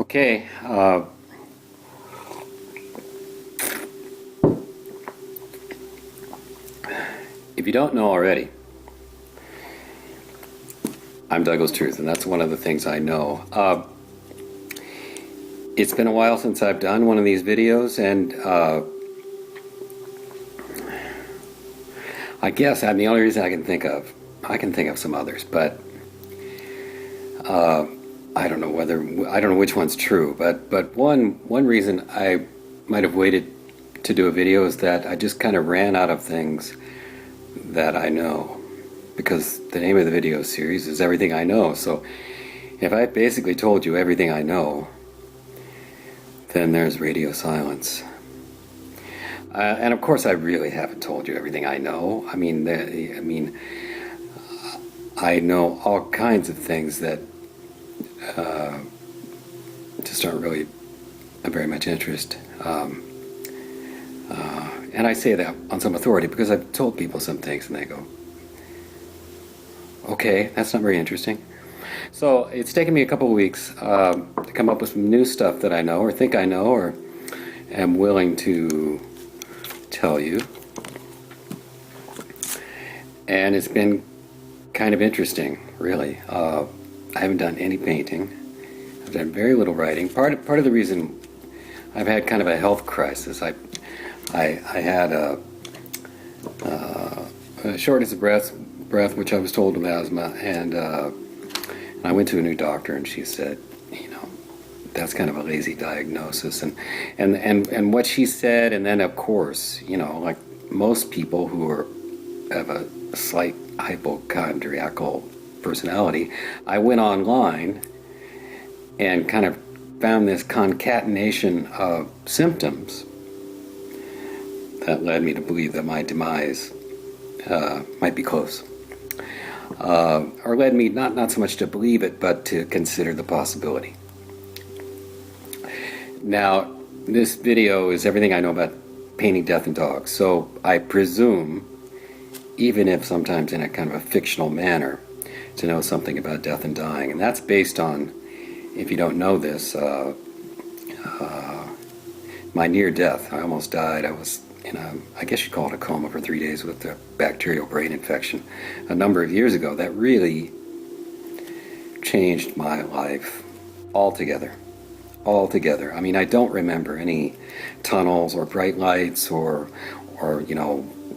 Okay, if you don't know already, I'm Douglas Truth, and that's one of the things I know. It's been a while since I've done one of these videos, and I guess the only reason I can think of some others, but I don't know which one's true. But one reason I might have waited to do a video is that I just kind of ran out of things that I know, because the name of the video series is Everything I Know. So if I basically told you everything I know, then there's radio silence. And of course, I really haven't told you everything I know. I know all kinds of things that just aren't really of very much interest. And I say that on some authority because I've told people some things and they go, okay, that's not very interesting. So it's taken me a couple of weeks to come up with some new stuff that I know or think I know or am willing to tell you. And it's been kind of interesting, really. I haven't done any painting. I've done very little writing. Part of the reason I've had kind of a health crisis. I had a shortness of breath, which I was told was asthma, and I went to a new doctor, and she said, that's kind of a lazy diagnosis, and what she said, and then of course, like most people who have a slight hypochondriacal personality, I went online and kind of found this concatenation of symptoms that led me to believe that my demise might be close. Or led me not so much to believe it, but to consider the possibility. Now, this video is everything I know about painting death and dogs, so I presume, even if sometimes in a kind of a fictional manner, to know something about death and dying. And that's based on, if you don't know this, my near death. I almost died. I was in I guess you call it a coma for 3 days with a bacterial brain infection a number of years ago. That really changed my life altogether. I mean, I don't remember any tunnels or bright lights or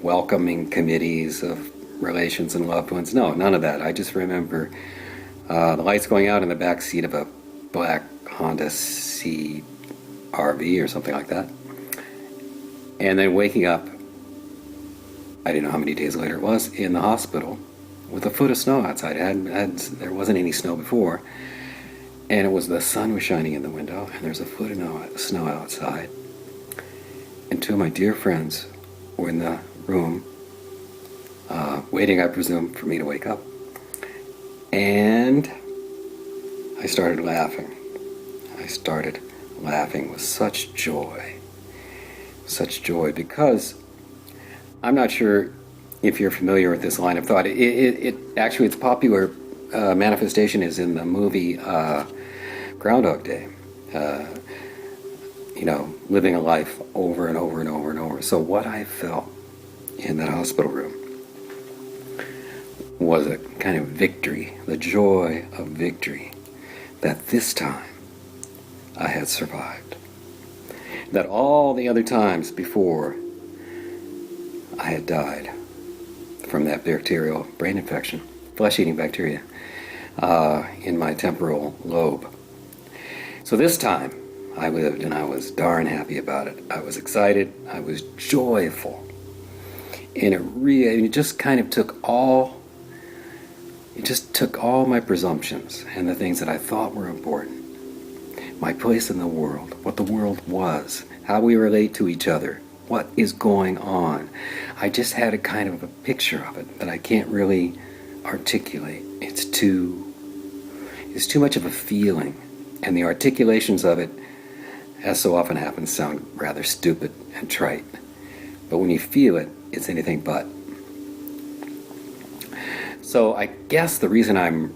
welcoming committees of relations and loved ones. No, none of that. I just remember the lights going out in the back seat of a black Honda CR-V or something like that. And then waking up, I didn't know how many days later it was, in the hospital with a foot of snow outside. There wasn't any snow before. And the sun was shining in the window, and there's a foot of snow outside. And two of my dear friends were in the room, waiting, I presume, for me to wake up. And I started laughing. With such joy. Because I'm not sure if you're familiar with this line of thought. Its popular manifestation is in the movie Groundhog Day. Living a life over and over and over and over. So what I felt in that hospital room was a kind of victory, the joy of victory, that this time I had survived. That all the other times before I had died from that bacterial brain infection, flesh-eating bacteria, in my temporal lobe. So this time I lived, and I was darn happy about it. I was excited, I was joyful, and it just kind of took all my presumptions and the things that I thought were important, my place in the world, what the world was, how we relate to each other, what is going on. I just had a kind of a picture of it that I can't really articulate. It's too much of a feeling, and the articulations of it, as so often happens, sound rather stupid and trite. But when you feel it, it's anything but. So I guess the reason I'm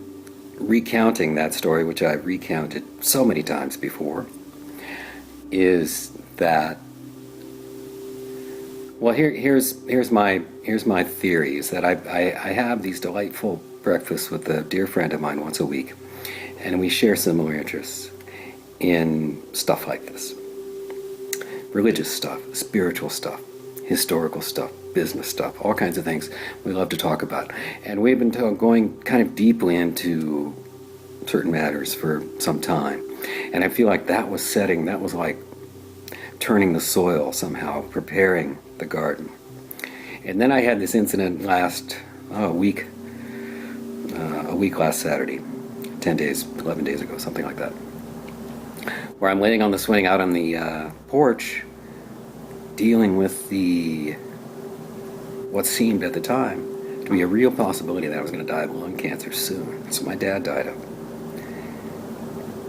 recounting that story, which I've recounted so many times before, is that, well, here's my theory, is that I have these delightful breakfasts with a dear friend of mine once a week, and we share similar interests in stuff like this: religious stuff, spiritual stuff, historical stuff, business stuff, all kinds of things we love to talk about. And we've been going kind of deeply into certain matters for some time. And I feel like that was like turning the soil somehow, preparing the garden. And then I had this incident last week last Saturday, 10 days, 11 days ago, something like that, where I'm laying on the swing out on the porch, dealing with what seemed at the time to be a real possibility that I was going to die of lung cancer soon. That's what my dad died of.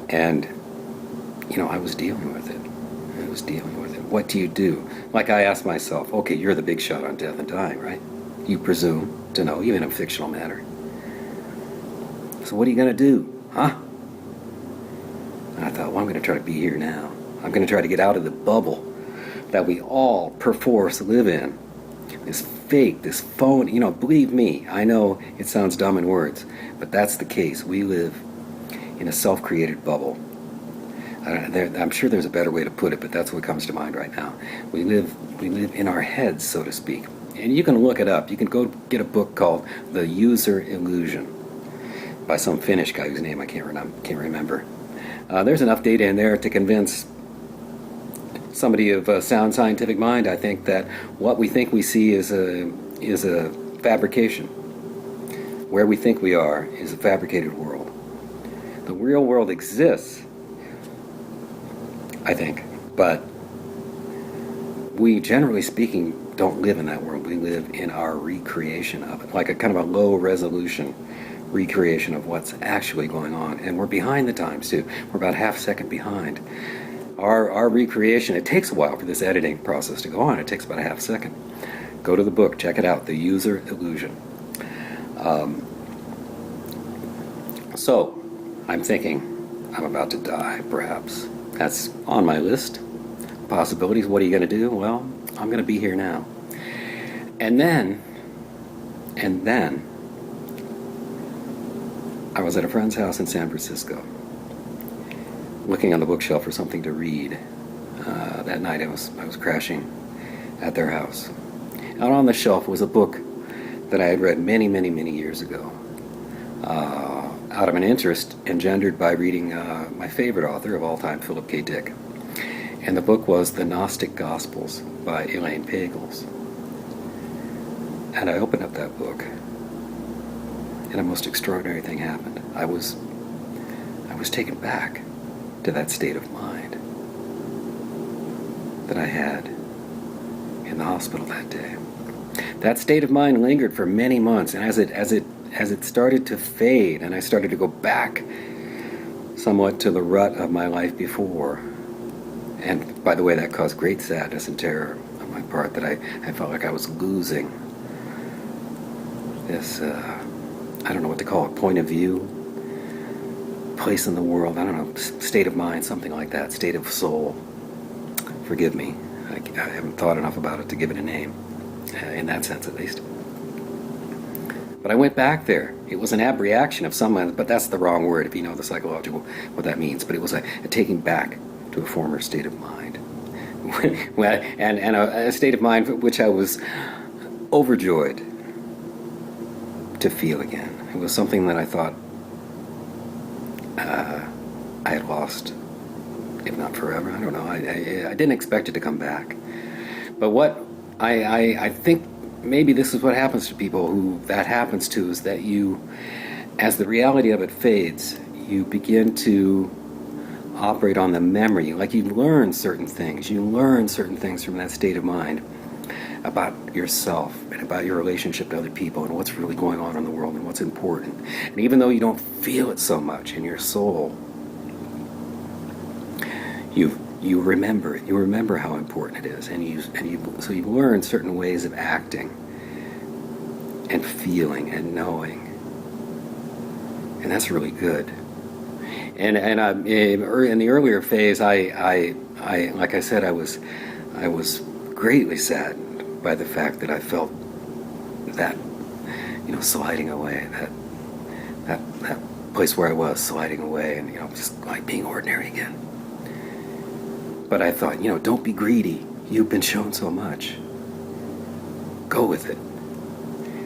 And, I was dealing with it. What do you do? Like, I asked myself, okay, you're the big shot on death and dying, right? You presume to know, even in a fictional manner. So what are you going to do, huh? And I thought, well, I'm going to try to be here now. I'm going to try to get out of the bubble that we all, perforce, live in. This fake, this phone, believe me, I know it sounds dumb in words, but that's the case. We live in a self-created bubble. I'm sure there's a better way to put it, but that's what comes to mind right now. We live in our heads, so to speak. And you can look it up. You can go get a book called The User Illusion by some Finnish guy whose name I can't remember. There's enough data in there to convince somebody of a sound scientific mind, I think, that what we think we see is a fabrication. Where we think we are is a fabricated world. The real world exists, I think, but we, generally speaking, don't live in that world. We live in our recreation of it, like a kind of a low resolution recreation of what's actually going on. And we're behind the times too. We're about half a second behind. Our recreation, it takes a while for this editing process to go on. It takes about a half a second. Go to the book, check it out, The User Illusion. So, I'm thinking I'm about to die, perhaps. That's on my list. Possibilities, what are you going to do? Well, I'm going to be here now. And then, I was at a friend's house in San Francisco, looking on the bookshelf for something to read. That night I was crashing at their house. Out on the shelf was a book that I had read many, many, many years ago, out of an interest engendered by reading my favorite author of all time, Philip K. Dick. And the book was The Gnostic Gospels by Elaine Pagels. And I opened up that book, and a most extraordinary thing happened. I was taken back to that state of mind that I had in the hospital that day. That state of mind lingered for many months, and as it started to fade, and I started to go back somewhat to the rut of my life before, and by the way, that caused great sadness and terror on my part, that I felt like I was losing this, I don't know what to call it, point of view, place in the world, I don't know, state of mind, something like that, state of soul. Forgive me, I haven't thought enough about it to give it a name, in that sense at least. But I went back there. It was an abreaction of someone, but that's the wrong word if you know the psychological, what that means. But it was a taking back to a former state of mind. and a state of mind which I was overjoyed to feel again. It was something that I thought I had lost, if not forever. I don't know. I didn't expect it to come back. But what I think maybe this is what happens to people who that happens to, is that you, as the reality of it fades, you begin to operate on the memory. Like you learn certain things. You learn certain things from that state of mind about yourself and about your relationship to other people and what's really going on in the world and what's important. And even though you don't feel it so much in your soul, you remember it. You remember how important it is, so you learn certain ways of acting and feeling and knowing and that's really good. And in the earlier phase, I like I said, I was greatly saddened by the fact that I felt that, sliding away, that place where I was sliding away, and just like being ordinary again. But I thought, don't be greedy. You've been shown so much. Go with it.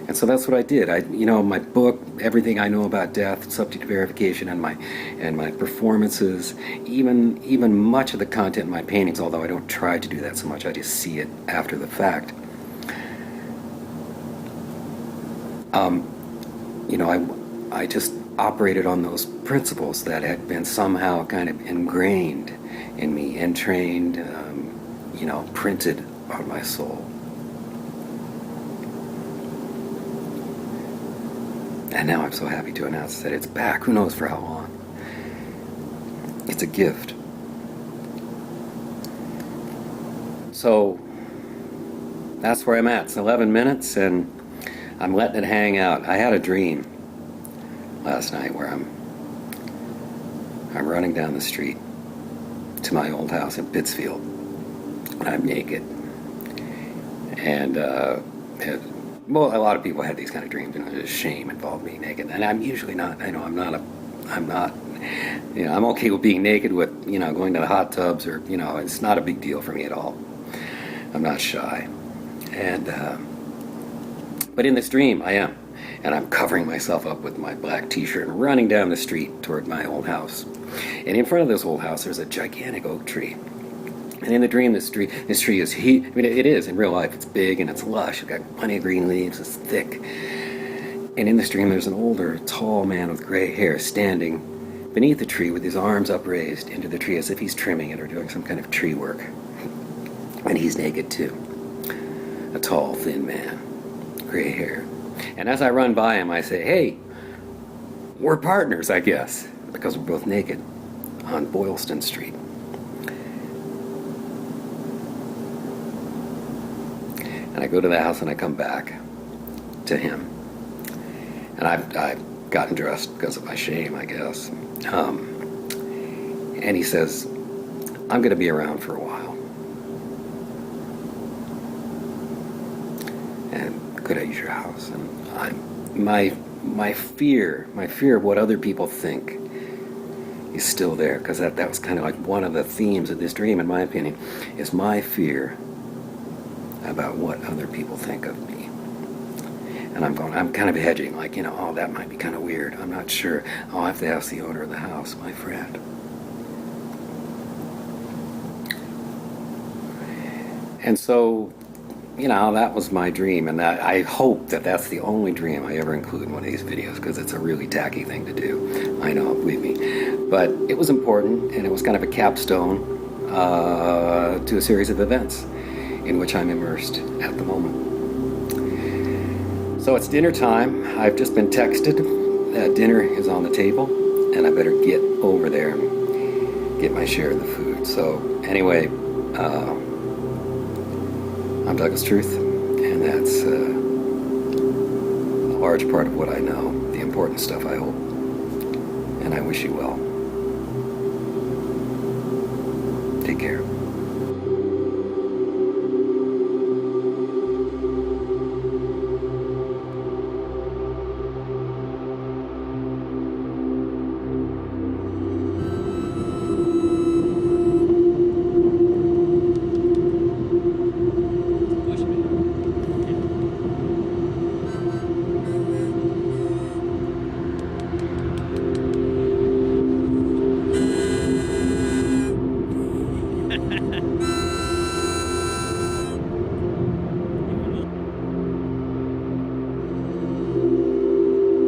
And so that's what I did. My book, everything I know about death, subject to verification, and my performances, even much of the content in my paintings, although I don't try to do that so much, I just see it after the fact. I just operated on those principles that had been somehow kind of ingrained in me, entrained, printed on my soul. And now I'm so happy to announce that it's back. Who knows for how long? It's a gift. So that's where I'm at. It's 11 minutes, and I'm letting it hang out. I had a dream last night where I'm running down the street to my old house in Pittsfield, and I'm naked. And well, a lot of people had these kind of dreams, and there's shame involved being naked. And I'm usually not. I'm not. I'm okay with being naked, with going to the hot tubs, or it's not a big deal for me at all. I'm not shy, and but in this dream I am, and I'm covering myself up with my black T-shirt and running down the street toward my old house. And in front of this old house, there's a gigantic oak tree. And in the dream, this tree is it is in real life. It's big and it's lush. It's got plenty of green leaves. It's thick. And in this dream, there's an older, tall man with gray hair standing beneath the tree with his arms upraised into the tree as if he's trimming it or doing some kind of tree work. And he's naked too. A tall, thin man, gray hair. And as I run by him, I say, "Hey, we're partners, I guess, because we're both naked on Boylston Street." And I go to the house and I come back to him. And I've gotten dressed because of my shame, I guess. And he says, "I'm going to be around for a while. And could I use your house?" And my fear of what other people think is still there, because that was kind of like one of the themes of this dream, in my opinion, is my fear about what other people think of me. And I'm kind of hedging, like, that might be kind of weird. I'm not sure. I'll have to ask the owner of the house, my friend. And so, that was my dream, and that I hope that that's the only dream I ever include in one of these videos, because it's a really tacky thing to do. I know, believe me. But it was important, and it was kind of a capstone to a series of events in which I'm immersed at the moment. So it's dinner time. I've just been texted that dinner is on the table, and I better get over there and get my share of the food. So anyway, I'm Douglas Truth, and that's a large part of what I know, the important stuff, I hope. And I wish you well. Take care.